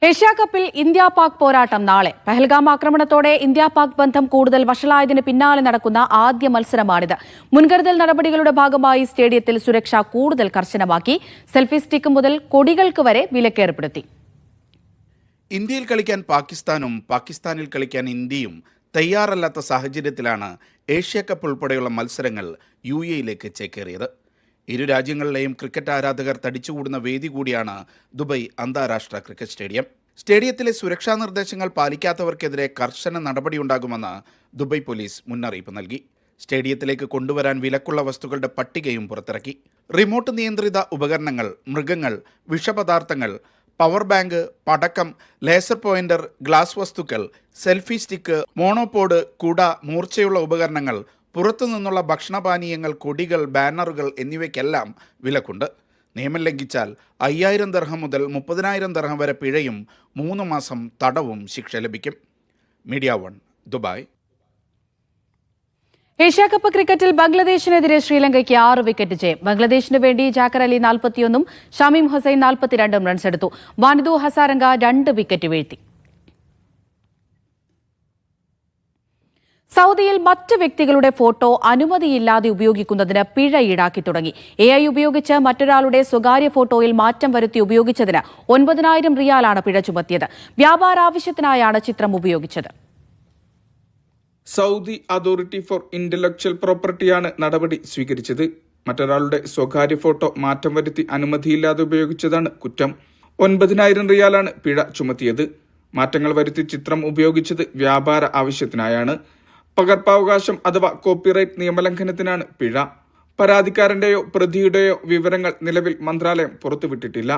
ഏഷ്യാകപ്പിൽ India-Pak പോരാട്ടം നാളെ. Pahalgam ആക്രമണത്തോടെ India-Pak ബന്ധം കൂടുതൽ വഷളായതിന് പിന്നാലെ നടക്കുന്ന ആദ്യ മത്സരമാണിത്. മുൻകരുതൽ നടപടികളുടെ ഭാഗമായി സ്റ്റേഡിയത്തിൽ സുരക്ഷ കൂടുതൽ കർശനമാക്കി. സെൽഫി സ്റ്റിക്ക് മുതൽ കൊടികൾക്ക് വരെ വിലക്കേർപ്പെടുത്തി. ഇന്ത്യയിൽ കളിക്കാൻ പാകിസ്ഥാനും പാകിസ്ഥാനിൽ കളിക്കാൻ ഇന്ത്യയും തയ്യാറല്ലാത്ത സാഹചര്യത്തിലാണ് ഏഷ്യാകപ്പ് ഉൾപ്പെടെയുള്ള മത്സരങ്ങൾ UAE-യിലേക്ക് ചേക്കേറിയത്. ഇരു രാജ്യങ്ങളിലെയും ക്രിക്കറ്റ് ആരാധകർ തടിച്ചുകൂടുന്ന വേദി കൂടിയാണ് ദുബൈ അന്താരാഷ്ട്ര ക്രിക്കറ്റ് സ്റ്റേഡിയം. സ്റ്റേഡിയത്തിലെ സുരക്ഷാ നിർദ്ദേശങ്ങൾ പാലിക്കാത്തവർക്കെതിരെ കർശന നടപടിയുണ്ടാകുമെന്ന് ദുബൈ പോലീസ് മുന്നറിയിപ്പ് നൽകി. സ്റ്റേഡിയത്തിലേക്ക് കൊണ്ടുവരാൻ വിലക്കുള്ള വസ്തുക്കളുടെ പട്ടികയും പുറത്തിറക്കി. റിമോട്ട് നിയന്ത്രിത ഉപകരണങ്ങൾ, മൃഗങ്ങൾ, വിഷപദാർത്ഥങ്ങൾ, പവർ ബാങ്ക്, പടക്കം, ലേസർ പോയിന്റർ, ഗ്ലാസ് വസ്തുക്കൾ, സെൽഫി സ്റ്റിക്ക്, മോണോപോഡ്, കുട, മൂർച്ചയുള്ള ഉപകരണങ്ങൾ, പുറത്തുനിന്നുള്ള ഭക്ഷണപാനീയങ്ങൾ, കൊടികൾ, ബാനറുകൾ എന്നിവയ്ക്കെല്ലാം വിലക്കുണ്ട്. നിയമം ലംഘിച്ചാൽ 5000 ദിർഹം മുതൽ 30,000 ദിർഹം വരെ പിഴയും 3 മാസം തടവും ശിക്ഷ ലഭിക്കും. Media 1, Dubai. ഏഷ്യാകപ്പ് ക്രിക്കറ്റിൽ ബംഗ്ലാദേശിനെതിരെ ശ്രീലങ്കയ്ക്ക് 6 വിക്കറ്റ് ജയം. ബംഗ്ലാദേശിന് വേണ്ടി ജാക്കർ അലി 41ഉം ഷമീം ഹുസൈൻ 42ഉം റൺസെടുത്തു. വാനിദു ഹസാരംഗ 2 വിക്കറ്റ് വീഴ്ത്തി. സൗദിയിൽ മറ്റ് വ്യക്തികളുടെ ഫോട്ടോ അനുമതിയില്ലാതെ ഉപയോഗിക്കുന്നതിന് പിഴ ഈടാക്കി തുടങ്ങി. AI ഉപയോഗിച്ച് മറ്റൊരാളുടെ സ്വകാര്യ ഫോട്ടോയിൽ മാറ്റം വരുത്തി ഉപയോഗിച്ചതിന് 9,000 റിയാലാണ് പിഴ ചുമത്തിയത്. വ്യാപാര ആവശ്യത്തിനായാണ് ചിത്രം ഉപയോഗിച്ചത്. സൗദി അതോറിറ്റി ഫോർ ഇന്റലക്ച്വൽ പ്രോപ്പർട്ടിയാണ് നടപടി സ്വീകരിച്ചത്. മറ്റൊരാളുടെ സ്വകാര്യ ഫോട്ടോ മാറ്റം വരുത്തി അനുമതിയില്ലാതെ ഉപയോഗിച്ചതാണ് കുറ്റം. 9,000 റിയാലാണ് പിഴ ചുമത്തിയത്. മാറ്റങ്ങൾ വരുത്തി ചിത്രം ഉപയോഗിച്ചത് വ്യാപാര ആവശ്യത്തിനായാണ്. പകർപ്പവകാശം അഥവാ കോപ്പിറൈറ്റ് നിയമലംഘനത്തിനാണ് പിഴ. പരാതിക്കാരന്റെയോ പ്രതിയുടെയോ വിവരങ്ങൾ നിലവിൽ മന്ത്രാലയം പുറത്തുവിട്ടിട്ടില്ല.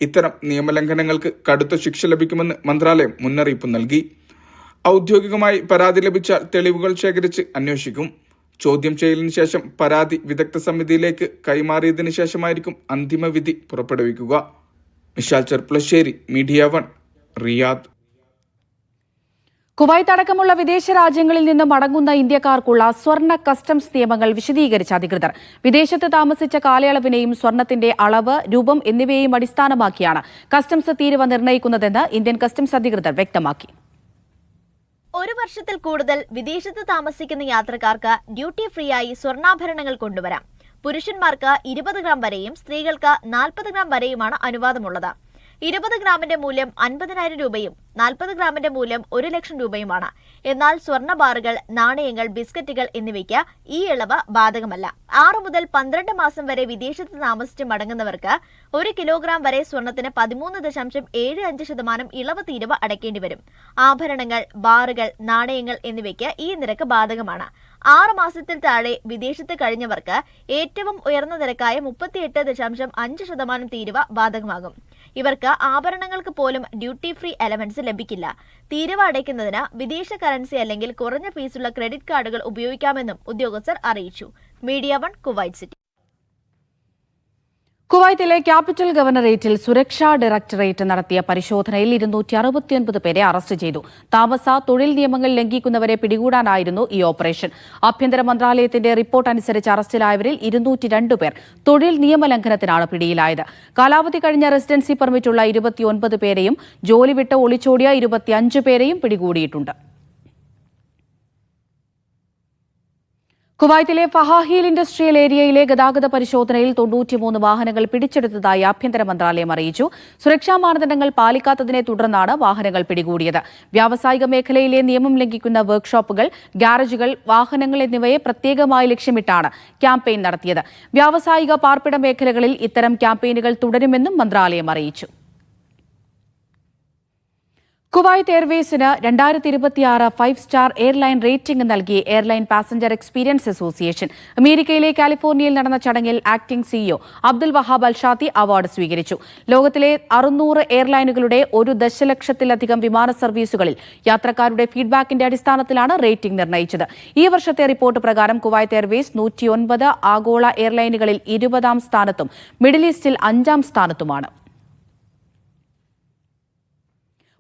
ഇത്തരം നിയമലംഘനങ്ങൾക്ക് കടുത്ത ശിക്ഷ ലഭിക്കുമെന്ന് മന്ത്രാലയം മുന്നറിയിപ്പ് നൽകി. ഔദ്യോഗികമായി പരാതി ലഭിച്ചാൽ തെളിവുകൾ ശേഖരിച്ച് അന്വേഷിക്കും. ചോദ്യം ചെയ്യലിന് ശേഷം പരാതി വിദഗ്ധ സമിതിയിലേക്ക് കൈമാറിയതിനു ശേഷമായിരിക്കും അന്തിമ വിധി പുറപ്പെടുവിക്കുക. Vishal Cherpulassery, Media 1, Riyadh. Kuwait അടക്കമുള്ള വിദേശ രാജ്യങ്ങളിൽ നിന്ന് മടങ്ങുന്ന ഇന്ത്യക്കാർക്കുള്ള സ്വർണ്ണ കസ്റ്റംസ് നിയമങ്ങൾ വിശദീകരിച്ച അധികൃതർ. വിദേശത്ത് താമസിച്ച കാലയളവിനെയും സ്വർണത്തിന്റെ അളവ്, രൂപം എന്നിവയെയും അടിസ്ഥാനമാക്കിയാണ് കസ്റ്റംസ് തീരുവ നിർണ്ണയിക്കുന്നതെന്ന് ഇന്ത്യൻ കസ്റ്റംസ് അധികൃതർ വ്യക്തമാക്കി. 1 വർഷത്തിൽ കൂടുതൽ വിദേശത്ത് താമസിക്കുന്ന യാത്രക്കാർക്ക് ഡ്യൂട്ടി ഫ്രീ ആയി സ്വർണ്ണാഭരണങ്ങൾ കൊണ്ടുവരാം. പുരുഷന്മാർക്ക് 20 ഗ്രാം വരെയും സ്ത്രീകൾക്ക് 40 ഗ്രാം വരെയുമാണ് അനുവാദമുള്ളത്. 20 ഗ്രാമിന്റെ മൂല്യം 50,000 രൂപയും 40 ഗ്രാമിന്റെ മൂല്യം 1 ലക്ഷം രൂപയുമാണ്. എന്നാൽ സ്വർണ്ണ ബാറുകൾ, നാണയങ്ങൾ, ബിസ്ക്കറ്റുകൾ എന്നിവയ്ക്ക് ഈ ഇളവ് ബാധകമല്ല. 6 മുതൽ 12 മാസം വരെ വിദേശത്ത് താമസിച്ച് മടങ്ങുന്നവർക്ക് 1 കിലോഗ്രാം വരെ സ്വർണത്തിന് 13.75% ഇളവ് തീരുവ അടയ്ക്കേണ്ടി വരും. ആഭരണങ്ങൾ, ബാറുകൾ, നാണയങ്ങൾ എന്നിവയ്ക്ക് ഈ നിരക്ക് ബാധകമാണ്. 6 മാസത്തിൽ താഴെ വിദേശത്ത് കഴിഞ്ഞവർക്ക് ഏറ്റവും ഉയർന്ന നിരക്കായ 38.5% തീരുവ ബാധകമാകും. ഇവർക്ക് ആഭരണങ്ങൾക്ക് പോലും ഡ്യൂട്ടി ഫ്രീ അലവൻസ് ലഭിക്കില്ല. തീരുവ അടയ്ക്കുന്നതിന് വിദേശ കറൻസി അല്ലെങ്കിൽ കുറഞ്ഞ ഫീസുള്ള ക്രെഡിറ്റ് കാർഡുകൾ ഉപയോഗിക്കാമെന്നും ഉദ്യോഗസ്ഥർ അറിയിച്ചു. Media 1, Kuwait City. കുവൈത്തിലെ ക്യാപിറ്റൽ ഗവർണറേറ്റിൽ സുരക്ഷാ ഡയറക്ടറേറ്റ് നടത്തിയ പരിശോധനയിൽ 269 പേരെ അറസ്റ്റ് ചെയ്തു. താമസ, തൊഴിൽ നിയമങ്ങൾ ലംഘിക്കുന്നവരെ പിടികൂടാനായിരുന്നു ഈ ഓപ്പറേഷൻ. ആഭ്യന്തര മന്ത്രാലയത്തിന്റെ റിപ്പോർട്ട് അനുസരിച്ച് അറസ്റ്റിലായവരിൽ 202 പേർ തൊഴിൽ നിയമലംഘനത്തിനാണ് പിടിയിലായത്. കാലാവധി കഴിഞ്ഞ റെസിഡൻസി പെർമിറ്റുള്ള 29 പേരെയും ജോലി വിട്ട് ഒളിച്ചോടിയ 25 പേരെയും പിടികൂടിയിട്ടുണ്ട്. കുവൈത്തിലെ ഫഹാഹീൽ ഇൻഡസ്ട്രിയൽ ഏരിയയിലെ ഗതാഗത പരിശോധനയിൽ 93 വാഹനങ്ങൾ പിടിച്ചെടുത്തതായി ആഭ്യന്തര മന്ത്രാലയം അറിയിച്ചു. സുരക്ഷാ മാനദണ്ഡങ്ങൾ പാലിക്കാത്തതിനെ തുടർന്നാണ് വാഹനങ്ങൾ പിടികൂടിയത്. വ്യാവസായിക മേഖലയിലെ നിയമം ലംഘിക്കുന്ന വർക്ക്ഷോപ്പുകൾ, ഗ്യാരേജുകൾ, വാഹനങ്ങൾ എന്നിവയെ പ്രത്യേകമായി ലക്ഷ്യമിട്ടാണ് ക്യാമ്പയിൻ നടത്തിയത്. വ്യാവസായിക പാർപ്പിട മേഖലകളിൽ ഇത്തരം ക്യാമ്പയിനുകൾ തുടരുമെന്നും മന്ത്രാലയം അറിയിച്ചു. കുവൈത്ത് എയർവേസിന് 2026 5 സ്റ്റാർ എയർലൈൻ റേറ്റിംഗ് നൽകി എയർലൈൻ പാസഞ്ചർ എക്സ്പീരിയൻസ് അസോസിയേഷൻ. അമേരിക്കയിലെ കാലിഫോർണിയയിൽ നടന്ന ചടങ്ങിൽ acting CEO Abdul Wahab Alshatti award സ്വീകരിച്ചു. ലോകത്തിലെ 600 എയർലൈനുകളുടെ 1 ദശലക്ഷത്തിലധികം വിമാന സർവീസുകളിൽ യാത്രക്കാരുടെ ഫീഡ്ബാക്കിന്റെ അടിസ്ഥാനത്തിലാണ് റേറ്റിംഗ് നിർണ്ണയിച്ചത്. ഈ വർഷത്തെ റിപ്പോർട്ട് പ്രകാരം കുവൈത്ത് എയർവേസ് 109 ആഗോള എയർലൈനുകളിൽ 20ാം സ്ഥാനത്തും മിഡിൽ ഈസ്റ്റിൽ 5ാം സ്ഥാനത്തുമാണ്.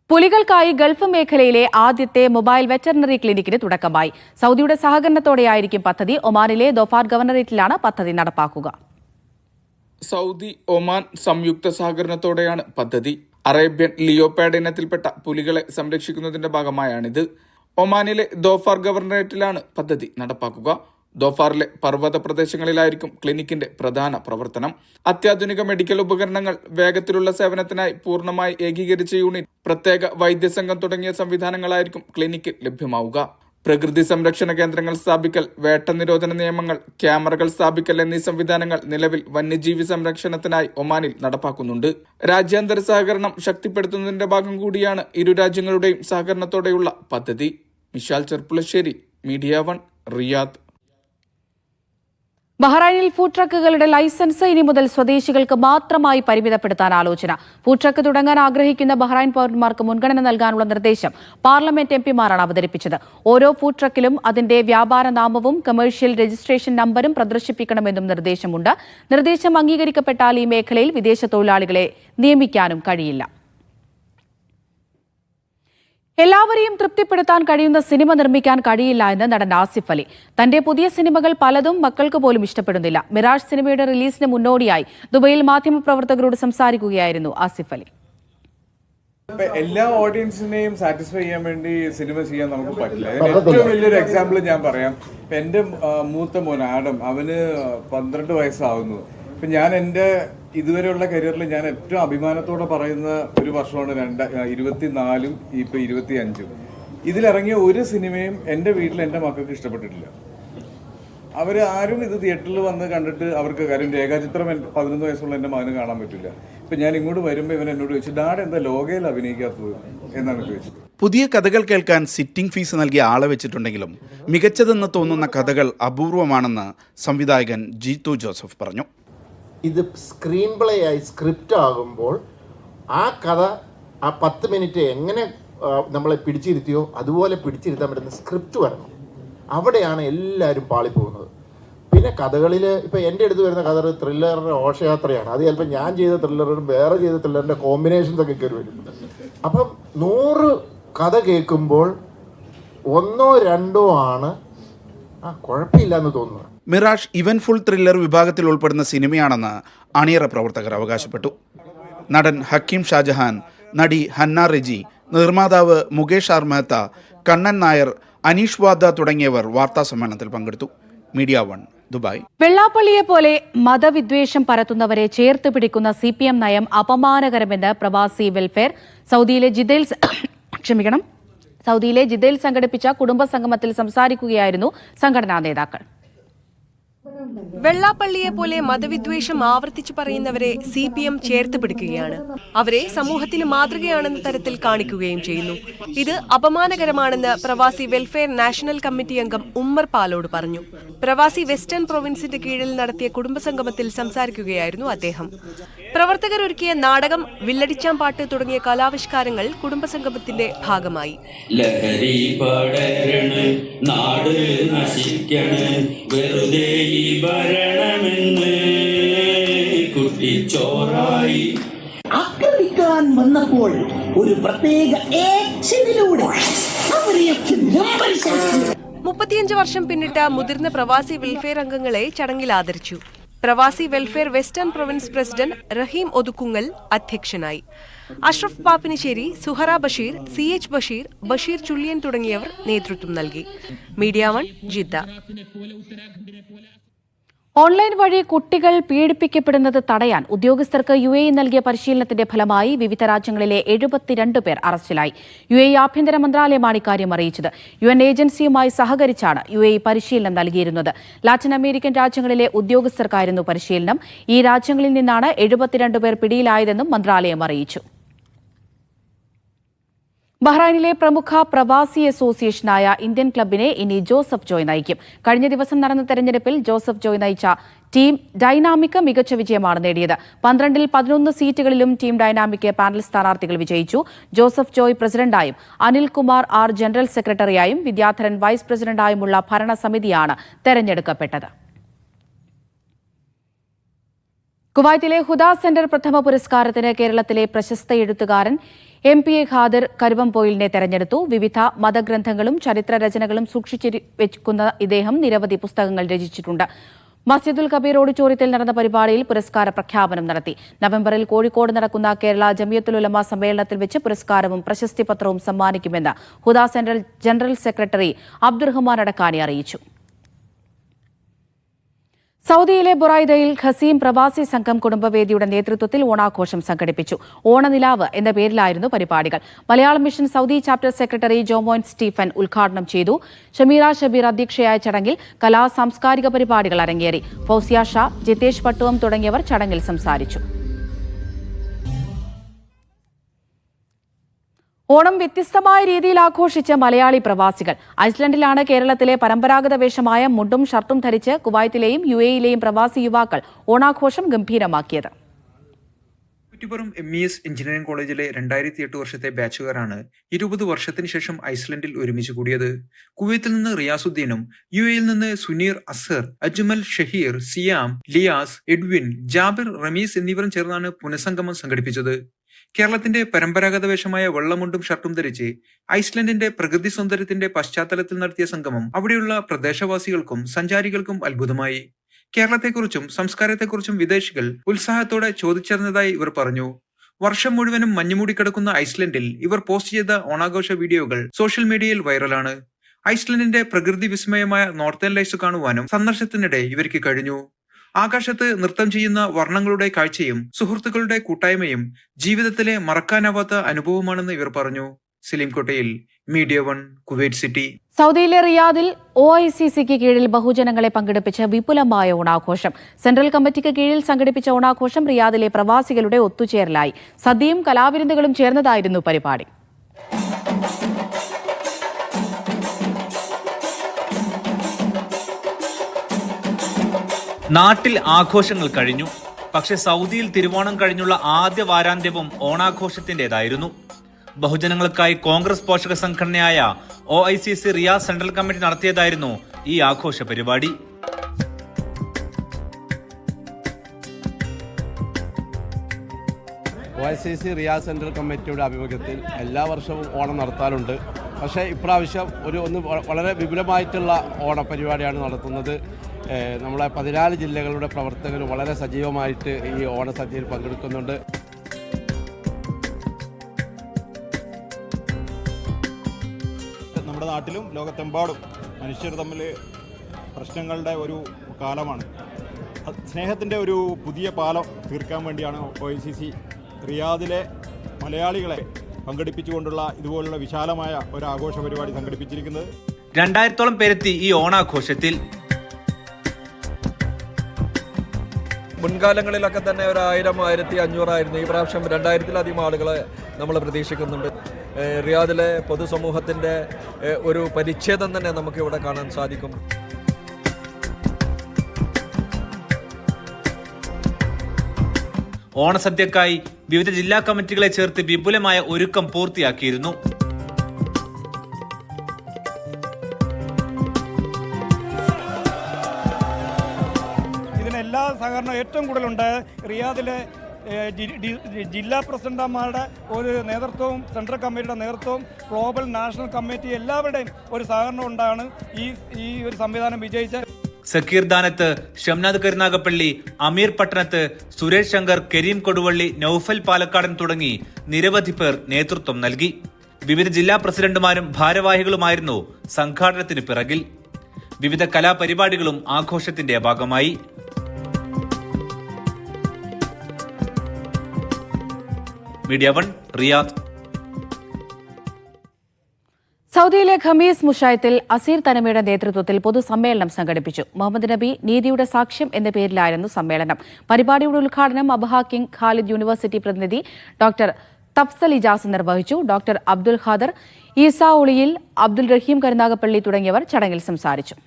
പുലികൾക്കായി ഗൾഫ് മേഖലയിലെ ആദ്യത്തെ മൊബൈൽ വെറ്ററിനറി ക്ലിനിക്കിന് തുടക്കമായി. സൗദിയുടെ സഹകരണത്തോടെയായിരിക്കും പദ്ധതി. ഒമാനിലെ ദോഫാർ ഗവർണറേറ്റിലാണ് പദ്ധതി നടപ്പാക്കുക. സൗദി, ഒമാൻ സംയുക്ത സഹകരണത്തോടെയാണ് പദ്ധതി. അറേബ്യൻ ലിയോപാഡ് ഇനത്തിൽപ്പെട്ട പുലികളെ സംരക്ഷിക്കുന്നതിന്റെ ഭാഗമായാണിത്. ഒമാനിലെ ദോഫാർ ഗവർണറേറ്റിലാണ് പദ്ധതി നടപ്പാക്കുക. ദോഫാറിലെ പർവ്വത പ്രദേശങ്ങളിലായിരിക്കും ക്ലിനിക്കിന്റെ പ്രധാന പ്രവർത്തനം. അത്യാധുനിക മെഡിക്കൽ ഉപകരണങ്ങൾ, വേഗത്തിലുള്ള സേവനത്തിനായി പൂർണ്ണമായി ഏകീകരിച്ച യൂണിറ്റ്, പ്രത്യേക വൈദ്യസംഘം തുടങ്ങിയ സംവിധാനങ്ങളായിരിക്കും ക്ലിനിക്കിൽ ലഭ്യമാവുക. പ്രകൃതി സംരക്ഷണ കേന്ദ്രങ്ങൾ സ്ഥാപിക്കൽ, വേട്ട നിരോധന നിയമങ്ങൾ, ക്യാമറകൾ സ്ഥാപിക്കൽ എന്നീ സംവിധാനങ്ങൾ നിലവിൽ വന്യജീവി സംരക്ഷണത്തിനായി ഒമാനിൽ നടപ്പാക്കുന്നുണ്ട്. രാജ്യാന്തര സഹകരണം ശക്തിപ്പെടുത്തുന്നതിന്റെ ഭാഗം കൂടിയാണ് ഇരു രാജ്യങ്ങളുടെയും സഹകരണത്തോടെയുള്ള പദ്ധതി. Mishal Cherpulassery, Media 1, Riyadh. ബഹ്റൈനിൽ ഫുഡ് ട്രക്കുകളുടെ ലൈസൻസ് ഇനി മുതൽ സ്വദേശികൾക്ക് മാത്രമായി പരിമിതപ്പെടുത്താൻ ആലോചന. ഫുഡ് ട്രക്ക് തുടങ്ങാൻ ആഗ്രഹിക്കുന്ന ബഹ്റൈൻ പൗരന്മാർക്ക് മുൻഗണന നൽകാനുള്ള നിർദ്ദേശം പാർലമെന്റ് എംപിമാരാണ് അവതരിപ്പിച്ചത്. ഓരോ ഫുഡ് ട്രക്കിലും അതിന്റെ വ്യാപാര നാമവും കമേഴ്ഷ്യൽ രജിസ്ട്രേഷൻ നമ്പരും പ്രദർശിപ്പിക്കണമെന്നും നിർദ്ദേശമുണ്ട്. നിർദ്ദേശം അംഗീകരിക്കപ്പെട്ടാൽ ഈ മേഖലയിൽ വിദേശ തൊഴിലാളികളെ നിയമിക്കാനും കഴിയില്ല. എല്ലാവരെയും തൃപ്തിപ്പെടുത്താൻ കഴിയുന്ന സിനിമ നിർമ്മിക്കാൻ കഴിയില്ല എന്ന് നടൻ ആസിഫ് അലി. തന്റെ പുതിയ സിനിമകൾ പലതും മക്കൾക്ക് പോലും ഇഷ്ടപ്പെടുന്നില്ല. മിറാഷ് സിനിമയുടെ റിലീസിന് മുന്നോടിയായി ദുബൈയിൽ മാധ്യമപ്രവർത്തകരോട് സംസാരിക്കുകയായിരുന്നു ആസിഫ് അലി. എല്ലാ ഓഡിയൻസിനെയും സാറ്റിസ്ഫൈ ചെയ്യാൻ വേണ്ടി സിനിമ ചെയ്യാൻ നമുക്ക് പറ്റില്ല. അതിന് ഏറ്റവും വലിയൊരു എക്സാമ്പിൾ ഞാൻ പറയാം. എൻ്റെ മൂത്ത മോൻ ആഡം, അവന് 12 വയസ്സാവുന്നു. ഇപ്പം ഞാൻ എൻ്റെ ഇതുവരെയുള്ള കരിയറിൽ ഞാൻ ഏറ്റവും അഭിമാനത്തോടെ പറയുന്ന ഒരു വർഷമാണ് 2024 ഇപ്പം 25. ഇതിലിറങ്ങിയ ഒരു സിനിമയും എൻ്റെ വീട്ടിൽ എൻ്റെ മക്കൾക്ക് ഇഷ്ടപ്പെട്ടിട്ടില്ല. അവർ ആരും ഇത് തിയേറ്ററിൽ വന്ന് കണ്ടിട്ട് അവർക്ക് കാര്യം രേഖാചിത്രം 11 വയസ്സുള്ള എൻ്റെ മകന് കാണാൻ പറ്റില്ല. ഇപ്പം ഞാൻ ഇങ്ങോട്ട് വരുമ്പോൾ ഇവൻ എന്നോട് ചോദിച്ചു, ഡാഡ് എന്താ ലോകയിൽ അഭിനയിക്കാത്തത് എന്നാണ് ചോദിച്ചത്. പുതിയ കഥകൾ കേൾക്കാൻ സിറ്റിംഗ് ഫീസ് നൽകിയ ആളെ വെച്ചിട്ടുണ്ടെങ്കിലും മികച്ചതെന്ന് തോന്നുന്ന കഥകൾ അപൂർവമാണെന്ന് സംവിധായകൻ ജീത്തു ജോസഫ് പറഞ്ഞു. ഇത് സ്ക്രീൻ പ്ലേ ആയി സ്ക്രിപ്റ്റ് ആകുമ്പോൾ ആ കഥ ആ 10 മിനിറ്റ് എങ്ങനെ നമ്മളെ പിടിച്ചിരുത്തിയോ അതുപോലെ പിടിച്ചിരുത്താൻ പറ്റുന്ന സ്ക്രിപ്റ്റ് വരണം. അവിടെയാണ് എല്ലാവരും പാളിപ്പോകുന്നത്. പിന്നെ കഥകളിൽ ഇപ്പം എൻ്റെ അടുത്ത് വരുന്ന കഥ ത്രില്ലറുടെ ഘോഷയാത്രയാണ്. അത് ചിലപ്പോൾ ഞാൻ ചെയ്ത ത്രില്ലറും വേറെ ചെയ്ത ത്രില്ലറിൻ്റെ കോമ്പിനേഷൻസ് ഒക്കെ കയറി വരും. അപ്പം 100 കഥ കേൾക്കുമ്പോൾ 1ഓ 2ഓ ആണ് കുഴപ്പമില്ല എന്ന് തോന്നുന്നത്. മിറാഷ് ഇവൻ ഫുൾ ത്രില്ലർ വിഭാഗത്തിൽ ഉൾപ്പെടുന്ന സിനിമയാണെന്ന് അണിയറ പ്രവർത്തകർ അവകാശപ്പെട്ടു. നടൻ ഹക്കീം ഷാജഹാൻ, നടി ഹന്ന റെജി, നിർമ്മാതാവ് മുകേഷ് ആർ മേത്ത, കണ്ണൻ നായർ, അനീഷ് വാദ തുടങ്ങിയവർ വാർത്താസമ്മേളനത്തിൽ പങ്കെടുത്തു. Media 1, Dubai. വെള്ളാപ്പള്ളിയെ പോലെ മതവിദ്വേഷം പരത്തുന്നവരെ ചേർത്ത് പിടിക്കുന്ന CPM നയം അപമാനകരമെന്ന് പ്രവാസി വെൽഫെയർ. സൗദിയിലെ ജിദ്ദയിൽ സംഘടിപ്പിച്ച കുടുംബ സംഗമത്തിൽ സംസാരിക്കുകയായിരുന്നു സംഘടനാ നേതാക്കൾ. വെള്ളാപ്പള്ളിയെ പോലെ മതവിദ്വേഷം ആവർത്തിച്ചു പറയുന്നവരെ CPM ചേർത്ത് പിടിക്കുകയാണ്. അവരെ സമൂഹത്തിന് മാതൃകയാണെന്ന തരത്തിൽ കാണിക്കുകയും ചെയ്യുന്നു. ഇത് അപമാനകരമാണെന്ന് പ്രവാസി വെൽഫെയർ നാഷണൽ കമ്മിറ്റി അംഗം ഉമ്മർ പാലോട് പറഞ്ഞു. പ്രവാസി വെസ്റ്റേൺ പ്രൊവിൻസിന്റെ കീഴിൽ നടത്തിയ കുടുംബസംഗമത്തിൽ സംസാരിക്കുകയായിരുന്നു അദ്ദേഹം. പ്രവർത്തകർ ഒരുക്കിയ നാടകം, വില്ലടിച്ചാമ്പാട്ട് തുടങ്ങിയ കലാവിഷ്കാരങ്ങൾ കുടുംബസംഗമത്തിന്റെ ഭാഗമായി. ആക്രമിക്കാൻ വന്നപ്പോൾ ഒരു പ്രത്യേക ആക്ഷനിലൂടെ 35 വർഷം പിന്നിട്ട മുതിർന്ന പ്രവാസി വെൽഫെയർ അംഗങ്ങളെ ചടങ്ങിൽ ആദരിച്ചു. പ്രവാസി വെൽഫെയർ വെസ്റ്റേൺ പ്രൊവിൻസ് പ്രസിഡന്റ് റഹീം ഒതുക്കുങ്ങൽ അധ്യക്ഷനായി. അഷ്റഫ് പാപ്പിനിശ്ശേരി, സുഹറ ബഷീർ, CH ബഷീർ, ബഷീർ ചുള്ളിയൻ തുടങ്ങിയവർ നേതൃത്വം നൽകി. Media 1, Jeddah. ഓൺലൈൻ വഴി കുട്ടികൾ പീഡിപ്പിക്കപ്പെടുന്നത് തടയാൻ ഉദ്യോഗസ്ഥർക്ക് UAE നൽകിയ പരിശീലനത്തിന്റെ ഫലമായി വിവിധ രാജ്യങ്ങളിലെ 72 പേർ അറസ്റ്റിലായി. UAE ആഭ്യന്തര മന്ത്രാലയമാണ് ഇക്കാര്യം അറിയിച്ചത്. UN ഏജൻസിയുമായി സഹകരിച്ചാണ് UAE പരിശീലനം നൽകിയിരുന്നത്. ലാറ്റിൻ അമേരിക്കൻ രാജ്യങ്ങളിലെ ഉദ്യോഗസ്ഥർക്കായിരുന്നു പരിശീലനം. ഈ രാജ്യങ്ങളിൽ നിന്നാണ് 72 പേർ പിടിയിലായതെന്നും മന്ത്രാലയം അറിയിച്ചു. ബഹ്റൈനിലെ പ്രമുഖ പ്രവാസി അസോസിയേഷനായ ഇന്ത്യൻ ക്ലബിനെ ഇനി ജോസഫ് ജോയ് നയിക്കും. കഴിഞ്ഞ ദിവസം നടന്ന തെരഞ്ഞെടുപ്പിൽ ജോസഫ് ജോയ് നയിച്ച ടീം ഡൈനാമിക് മികച്ച വിജയമാണ് നേടിയത്. 12ൽ 11 സീറ്റുകളിലും ടീം ഡൈനാമിക് പാനൽ സ്ഥാനാർത്ഥികൾ വിജയിച്ചു. ജോസഫ് ജോയ് പ്രസിഡന്റായും അനിൽകുമാർ R ജനറൽ സെക്രട്ടറിയായും വിദ്യാധരൻ വൈസ് പ്രസിഡന്റായുമുള്ള ഭരണസമിതിയാണ് തെരഞ്ഞെടുക്കപ്പെട്ടത്. കുവൈറ്റിലെ ഹുദ സെന്റർ പ്രഥമ പുരസ്കാരത്തിന് കേരളത്തിലെ പ്രശസ്ത എഴുത്തുകാരൻ MPA ഖാദിർ കരുവംപോയിലിനെ തെരഞ്ഞെടുത്തു. വിവിധ മതഗ്രന്ഥങ്ങളും ചരിത്ര രചനകളും സൂക്ഷിച്ചു വെക്കുന്ന ഇദ്ദേഹം നിരവധി പുസ്തകങ്ങൾ രചിച്ചിട്ടുണ്ട്. മസ്ജിദുൽ കബീർ ഓഡിറ്റോറിയത്തിൽ നടന്ന പരിപാടിയിൽ പുരസ്കാര പ്രഖ്യാപനം നടത്തി. നവംബറിൽ കോഴിക്കോട് നടക്കുന്ന കേരള ജമിയത്തുൽ ഉലമ സമ്മേളനത്തിൽ വെച്ച് പുരസ്കാരവും പ്രശസ്തിപത്രവും സമ്മാനിക്കുമെന്ന് ഹുദ ജനറൽ സെക്രട്ടറി അബ്ദുറഹ്മാൻ അടക്കാനി അറിയിച്ചു. സൗദിയിലെ ബുറൈദയിൽ ഖസീം പ്രവാസി സംഘം കുടുംബവേദിയുടെ നേതൃത്വത്തിൽ ഓണാഘോഷം സംഘടിപ്പിച്ചു. ഓണനിലാവ് എന്ന പേരിലായിരുന്നു പരിപാടികൾ. Malayalam mission Saudi chapter secretary Jomon Stephen ഉദ്ഘാടനം ചെയ്തു. ഷമീറ ഷബീർ അധ്യക്ഷയായ ചടങ്ങിൽ സാംസ്കാരിക പരിപാടികൾ അരങ്ങേറി. ഫൗസിയ ഷാ, ജിതേഷ് പട്ടുവം തുടങ്ങിയവർ ചടങ്ങിൽ സംസാരിച്ചു. ഓണം വ്യത്യസ്തമായ രീതിയിൽ ആഘോഷിച്ച മലയാളി പ്രവാസികൾ. ഐസ്ലൻഡിലാണ് കേരളത്തിലെ പരമ്പരാഗത വേഷമായ മുണ്ടും ഷർട്ടും ധരിച്ച് കുവൈത്തിലെയും UAE-യിലെയും പ്രവാസി യുവാക്കൾ ഓണാഘോഷം ഗംഭീരമാക്കിയത്. കുറ്റിപ്പുറം MES എഞ്ചിനീയറിംഗ് കോളേജിലെ 2008 വർഷത്തെ ബാച്ചുകാരാണ് 20 വർഷത്തിന് ശേഷം ഐസ്ലൻഡിൽ ഒരുമിച്ച് കൂടിയത്. കുവൈത്തിൽ നിന്ന് റിയാസുദ്ദീനും UAE-യിൽ നിന്ന് സുനീർ, അസ്ഹർ, അജ്മൽ, ഷഹീർ, സിയാം, ലിയാസ്, എഡ്വിൻ, ജാബിർ, റമീസ് എന്നിവരും ചേർന്നാണ് പുനഃസംഗമം സംഘടിപ്പിച്ചത്. കേരളത്തിന്റെ പരമ്പരാഗത വേഷമായ വെള്ളമുണ്ടും ഷർട്ടും ധരിച്ച് ഐസ്ലൻഡിന്റെ പ്രകൃതി സൗന്ദര്യത്തിന്റെ പശ്ചാത്തലത്തിൽ നടത്തിയ സംഗമം അവിടെയുള്ള പ്രദേശവാസികൾക്കും സഞ്ചാരികൾക്കും അത്ഭുതമായി. കേരളത്തെക്കുറിച്ചും സംസ്കാരത്തെക്കുറിച്ചും വിദേശികൾ ഉത്സാഹത്തോടെ ചോദിച്ചറിഞ്ഞതായി ഇവർ പറഞ്ഞു. വർഷം മുഴുവനും മഞ്ഞുമൂടിക്കിടക്കുന്ന ഐസ്ലൻഡിൽ ഇവർ പോസ്റ്റ് ചെയ്ത ഓണാഘോഷ വീഡിയോകൾ സോഷ്യൽ മീഡിയയിൽ വൈറലാണ്. ഐസ്ലൻഡിന്റെ പ്രകൃതി വിസ്മയമായ നോർത്തേൺ ലൈറ്റ്സ് കാണുവാനും സന്ദർശനത്തിനിടെ ഇവർക്ക് കഴിഞ്ഞു. ആകാശത്ത് നൃത്തം ചെയ്യുന്ന വർണ്ണങ്ങളുടെ കാഴ്ചയും സുഹൃത്തുക്കളുടെ കൂട്ടായ്മയും ജീവിതത്തിലെ മറക്കാനാവാത്ത അനുഭവമാണെന്ന് ഇവർ പറഞ്ഞു. സലീം കോട്ടയിൽ, മീഡിയ 1, കുവൈറ്റ് സിറ്റി. സൗദിയിലെ റിയാദിൽ OICCക്ക് കീഴിൽ ബഹുജനങ്ങളെ പങ്കെടുപ്പിച്ച വിപുലമായ ഓണാഘോഷം. സെൻട്രൽ കമ്മിറ്റിക്ക് കീഴിൽ സംഘടിപ്പിച്ച ഓണാഘോഷം റിയാദിലെ പ്രവാസികളുടെ ഒത്തുചേരലായി. സദ്യയും കലാവിരുന്നുകളും ചേർന്നതായിരുന്നു പരിപാടി. നാട്ടിൽ ആഘോഷങ്ങൾ കഴിഞ്ഞു. പക്ഷെ സൗദിയിൽ തിരുവോണം കഴിഞ്ഞുള്ള ആദ്യ വാരാന്ത്യവും ഓണാഘോഷത്തിൻ്റെതായിരുന്നു. ബഹുജനങ്ങൾക്കായി കോൺഗ്രസ് പോഷക സംഘടനയായ OICC റിയാദ് സെൻട്രൽ കമ്മിറ്റി നടത്തിയതായിരുന്നു ഈ ആഘോഷ പരിപാടി. OICC റിയാദ് സെൻട്രൽ കമ്മിറ്റിയുടെ ആഭിമുഖ്യത്തിൽ എല്ലാ വർഷവും ഓണം നടത്താറുണ്ട്. പക്ഷേ ഇപ്രാവശ്യം വളരെ വിപുലമായിട്ടുള്ള ഓണപരിപാടിയാണ് നടത്തുന്നത്. നമ്മളെ 14 ജില്ലകളുടെ പ്രവർത്തകർ വളരെ സജീവമായിട്ട് ഈ ഓണസദ്യയിൽ പങ്കെടുക്കുന്നുണ്ട്. നമ്മുടെ നാട്ടിലും ലോകത്തെമ്പാടും മനുഷ്യർ തമ്മിൽ പ്രശ്നങ്ങളുടെ ഒരു കാലമാണ്. സ്നേഹത്തിൻ്റെ ഒരു പുതിയ പാലം തീർക്കാൻ വേണ്ടിയാണ് OICC റിയാദിലെ മലയാളികളെ പങ്കെടുപ്പിച്ചുകൊണ്ടുള്ള ഇതുപോലുള്ള വിശാലമായ ഒരു ആഘോഷ പരിപാടി സംഘടിപ്പിച്ചിരിക്കുന്നത്. 2000-ഓളം പേരെത്തി ഈ ഓണാഘോഷത്തിൽ. മുൻകാലങ്ങളിലൊക്കെ തന്നെ 1000-1500 ആയിരുന്നു. ഈ പ്രാവശ്യം 2000-ലധികം ആളുകളെ നമ്മൾ പ്രതീക്ഷിക്കുന്നുണ്ട്. റിയാദിലെ പൊതുസമൂഹത്തിൻ്റെ ഒരു പരിച്ഛേദം തന്നെ നമുക്കിവിടെ കാണാൻ സാധിക്കും. ഓണസദ്യക്കായി വിവിധ ജില്ലാ കമ്മിറ്റികളെ ചേർത്ത് വിപുലമായ ഒരുക്കം പൂർത്തിയാക്കിയിരുന്നു. ഇതിനെല്ലാ സഹകരണവും ഏറ്റവും കൂടുതലുണ്ട്. റിയാദിലെ ജില്ലാ പ്രസിഡന്റുമാരുടെ ഒരു നേതൃത്വവും സെൻട്രൽ കമ്മിറ്റിയുടെ നേതൃത്വവും ഗ്ലോബൽ നാഷണൽ കമ്മിറ്റി എല്ലാവരുടെയും ഒരു സഹകരണം കൊണ്ടാണ് ഈ ഒരു സംവിധാനം വിജയിച്ചത്. സക്കീർ ദാനത്ത്, ഷംനാദ് കരുനാഗപ്പള്ളി, അമീർ പട്ടണത്ത്, സുരേഷ് ശങ്കർ, കരീം കൊടുവള്ളി, നൌഫൽ പാലക്കാടൻ തുടങ്ങി നിരവധി പേർ നേതൃത്വം നൽകി. വിവിധ ജില്ലാ പ്രസിഡന്റുമാരും ഭാരവാഹികളുമായിരുന്നു സംഘാടനത്തിന് പിറകിൽ. വിവിധ കലാപരിപാടികളും ആഘോഷത്തിന്റെ ഭാഗമായി. Media 1, Riyadh. സൗദിയിലെ ഖമീസ് മുഷായത്തിൽ അസീർ തനമയുടെ നേതൃത്വത്തിൽ പൊതുസമ്മേളനം സംഘടിപ്പിച്ചു. മുഹമ്മദ് നബി നീതിയുടെ സാക്ഷ്യം എന്ന പേരിലായിരുന്നു സമ്മേളനം. പരിപാടിയുടെ ഉദ്ഘാടനം അബഹ കിങ് ഖാലിദ് യൂണിവേഴ്സിറ്റി പ്രതിനിധി ഡോക്ടർ തഫ്സൽ ഇജാസ് നിർവഹിച്ചു. ഡോക്ടർ അബ്ദുൽ ഖാദർ, ഈസ ഉളിയിൽ, അബ്ദുൽ റഹീം കരുനാഗപ്പള്ളി തുടങ്ങിയവർ ചടങ്ങിൽ സംസാരിച്ചു.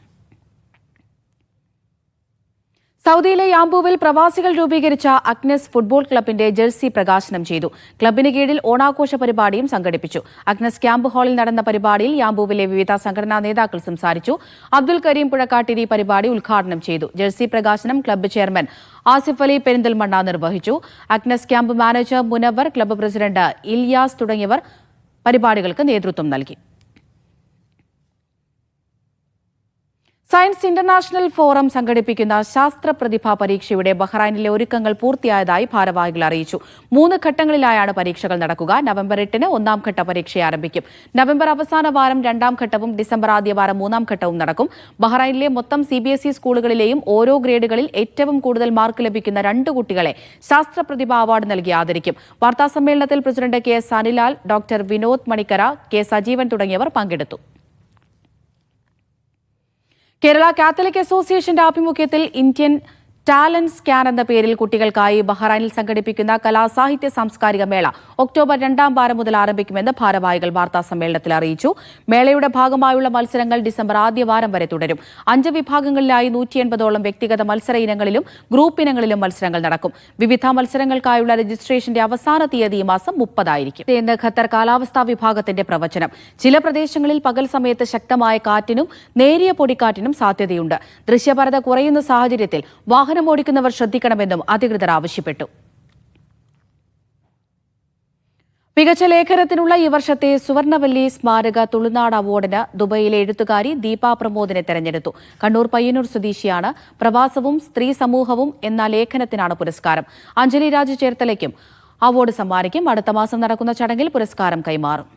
സൗദിയിലെ യാംബുവിൽ പ്രവാസികൾ രൂപീകരിച്ച അഗ്നസ് ഫുട്ബോൾ ക്ലബിന്റെ ജേഴ്സി പ്രകാശനം ചെയ്തു. ക്ലബിന് കീഴിൽ ഓണാഘോഷ പരിപാടിയും സംഘടിപ്പിച്ചു. അഗ്നസ് ക്യാമ്പ് ഹാളിൽ നടന്ന പരിപാടിയിൽ യാംബുവിലെ വിവിധ സംഘടനാ നേതാക്കൾ സംസാരിച്ചു. അബ്ദുൽ കരീം പുഴക്കാട്ടിരി പരിപാടി ഉദ്ഘാടനം ചെയ്തു. ജേഴ്സി പ്രകാശനം ക്ലബ്ബ് ചെയർമാൻ ആസിഫ് അലി പെരിന്തൽമണ്ണ നിർവഹിച്ചു. അഗ്നസ് camp manager Munavar, club president Ilyas തുടങ്ങിയവർ പരിപാടികൾക്ക് നേതൃത്വം നൽകി. സയൻസ് ഇന്റർനാഷണൽ ഫോറം സംഘടിപ്പിക്കുന്ന ശാസ്ത്ര പ്രതിഭാ പരീക്ഷയുടെ ബഹ്റൈനിലെ ഒരുക്കങ്ങൾ പൂർത്തിയായതായി ഭാരവാഹികൾ അറിയിച്ചു. 3 ഘട്ടങ്ങളിലായാണ് പരീക്ഷകൾ നടക്കുക. നവംബർ 8-ന് 1ാം ഘട്ട പരീക്ഷ ആരംഭിക്കും. നവംബർ അവസാന വാരം 2ാം ഘട്ടവും ഡിസംബർ ആദ്യ വാരം 3ാം ഘട്ടവും നടക്കും. ബഹ്റൈനിലെ മൊത്തം CBSE സ്കൂളുകളിലെയും ഓരോ ഗ്രേഡുകളിൽ ഏറ്റവും കൂടുതൽ മാർക്ക് ലഭിക്കുന്ന 2 കുട്ടികളെ ശാസ്ത്ര പ്രതിഭാ അവാർഡ് നൽകി ആദരിക്കും. വാർത്താസമ്മേളനത്തിൽ president KS Anilal, doctor Vinod Manikkara, K Sajeevan തുടങ്ങിയവർ പങ്കെടുത്തു. കേരള കാത്തലിക് അസോസിയേഷന്റെ ആഭിമുഖ്യത്തിൽ ഇന്ത്യൻ ടാലന്റ് സ്കാൻ എന്ന പേരിൽ കുട്ടികൾക്കായി ബഹ്റൈനിൽ സംഘടിപ്പിക്കുന്ന കലാസാഹിത്യ സാംസ്കാരിക മേള ഒക്ടോബർ 2ാം വാരം മുതൽ ആരംഭിക്കുമെന്ന് ഭാരവാഹികൾ വാർത്താസമ്മേളനത്തിൽ അറിയിച്ചു. മേളയുടെ ഭാഗമായുള്ള മത്സരങ്ങൾ ഡിസംബർ ആദ്യ വാരം വരെ തുടരും. 5 വിഭാഗങ്ങളിലായി 180ഓളം വ്യക്തിഗത മത്സര ഇനങ്ങളിലും ഗ്രൂപ്പ് ഇനങ്ങളിലും മത്സരങ്ങൾ നടക്കും. വിവിധ മത്സരങ്ങൾക്കായുള്ള രജിസ്ട്രേഷന്റെ അവസാന തീയതി ഈ മാസം 30 ആയിരിക്കും. എന്ന് ഖത്തർ കാലാവസ്ഥാ വിഭാഗത്തിന്റെ പ്രവചനം. ചില പ്രദേശങ്ങളിൽ പകൽ സമയത്ത് ശക്തമായ കാറ്റിനും നേരിയ പൊടിക്കാറ്റിനും സാധ്യതയുണ്ട്. ദൃശ്യപരത കുറയുന്ന സാഹചര്യത്തിൽ വാഹനം ഓടിക്കുന്നവർ ശ്രദ്ധിക്കണമെന്നും അധികൃതർ ആവശ്യപ്പെട്ടു. മികച്ച ലേഖനത്തിനുള്ള ഈ വർഷത്തെ സുവർണവല്ലി സ്മാരക തുളുനാട് അവാർഡിന് ദുബൈയിലെ എഴുത്തുകാരി ദീപ പ്രമോദിനെ തെരഞ്ഞെടുത്തു. കണ്ണൂർ പയ്യന്നൂർ സ്വദേശിയാണ്. പ്രവാസവും സ്ത്രീ സമൂഹവും എന്ന ലേഖനത്തിനാണ് പുരസ്കാരം. അഞ്ജലി രാജു ചേർത്തലയ്ക്കും അവാർഡ് സമ്മാനിക്കും. അടുത്ത മാസം നടക്കുന്ന ചടങ്ങിൽ പുരസ്കാരം കൈമാറും.